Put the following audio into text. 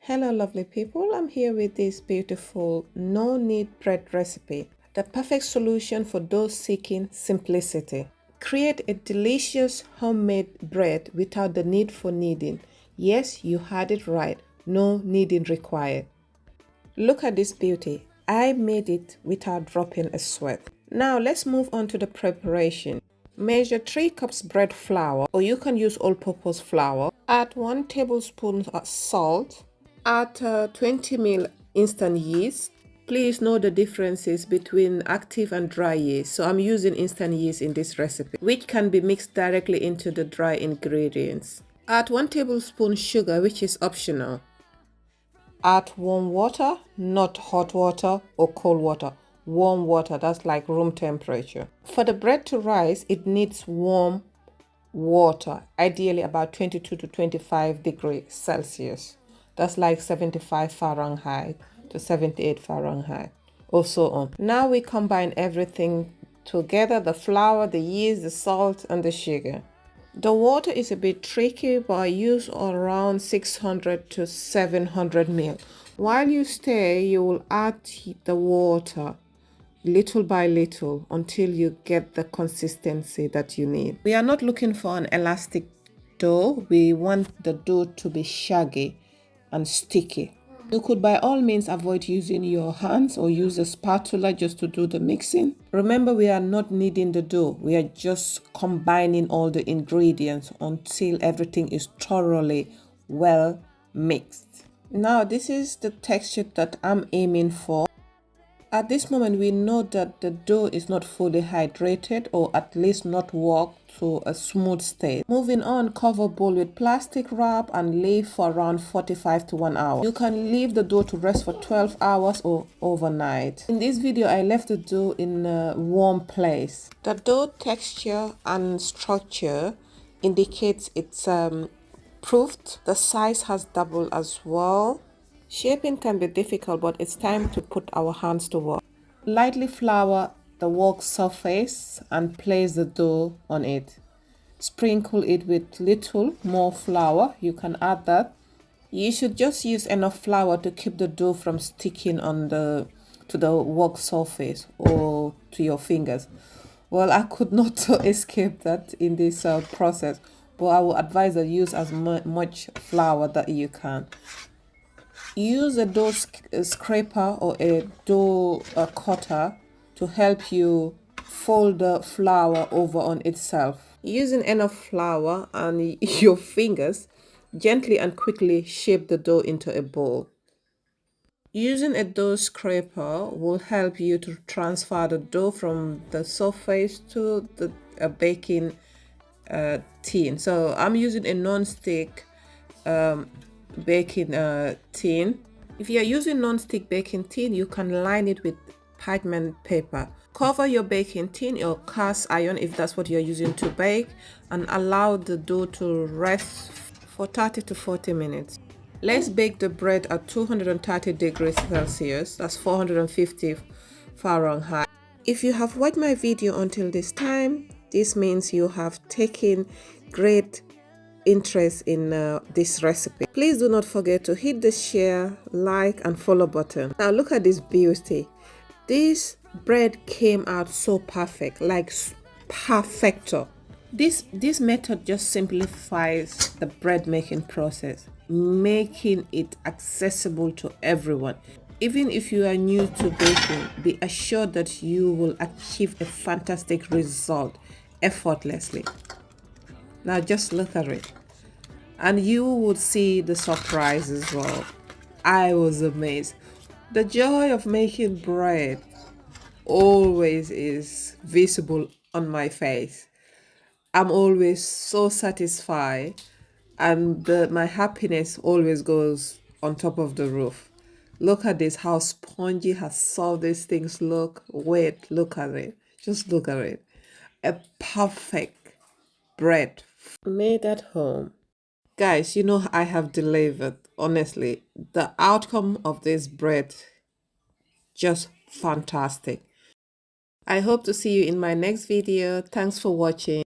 Hello lovely people, I'm here with this beautiful no knead bread recipe, the perfect solution for those seeking simplicity. Create a delicious homemade bread without the need for kneading. Yes, you had it right, no kneading required. Look at this beauty, I made it without dropping a sweat. Now let's move on to the preparation. Measure 3 cups bread flour, or you can use all-purpose flour. Add 1 tablespoon of salt. Add 20 ml instant yeast. Please know the differences between active and dry yeast. So I'm using instant yeast in this recipe, which can be mixed directly into the dry ingredients. Add 1 tablespoon sugar, which is optional. Add warm water, not hot water or cold water. Warm water, that's like room temperature. For the bread to rise, it needs warm water, ideally about 22 to 25 degrees Celsius. That's like 75 Fahrenheit to 78 Fahrenheit, or so on. Now we combine everything together, the flour, the yeast, the salt, and the sugar. The water is a bit tricky, but I use around 600 to 700 ml. While you stir, you will add the water little by little until you get the consistency that you need. We are not looking for an elastic dough. We want the dough to be shaggy and sticky. You could by all means avoid using your hands or use a spatula just to do the mixing. Remember, we are not kneading the dough. We are just combining all the ingredients until everything is thoroughly well mixed. Now, this is the texture that I'm aiming for. At this moment, we know that the dough is not fully hydrated, or at least not worked to a smooth state. Moving on, cover bowl with plastic wrap and leave for around 45 to 1 hour. You can leave the dough to rest for 12 hours or overnight. In this video, I left the dough in a warm place. The dough texture and structure indicates it's proofed. The size has doubled as well. Shaping can be difficult, but it's time to put our hands to work. Lightly flour the work surface and place the dough on it. Sprinkle it with little more flour. You can add that. You should just use enough flour to keep the dough from sticking on to the work surface or to your fingers. Well, I could not escape that in this process, but I will advise that use as much flour that you can. Use a dough scraper or a dough cutter to help you fold the flour over on itself. Using enough flour and your fingers, gently and quickly shape the dough into a ball. Using a dough scraper will help you to transfer the dough from the surface to the baking tin. So I'm using a non-stick baking tin. If you are using non-stick baking tin, you can line it with parchment paper. Cover your baking tin or cast iron if that's what you're using to bake, and allow the dough to rest for 30 to 40 minutes. Let's bake the bread at 230 degrees Celsius, that's 450 Fahrenheit. If you have watched my video until this time, this means you have taken great interest in this recipe. Please do not forget to hit the share, like, and follow button. Now look at this beauty. This bread came out so perfect, like perfecto. This method just simplifies the bread making process, making it accessible to everyone. Even if you are new to baking, be assured that you will achieve a fantastic result effortlessly. Now just look at it, and you would see the surprise as well. I was amazed. The joy of making bread always is visible on my face. I'm always so satisfied, and my happiness always goes on top of the roof. Look at this, how spongy, how soft these things look. Wait, look at it. Just look at it. A perfect bread made at home. Guys, you know I have delivered. Honestly, the outcome of this bread, just fantastic. I hope to see you in my next video. Thanks for watching.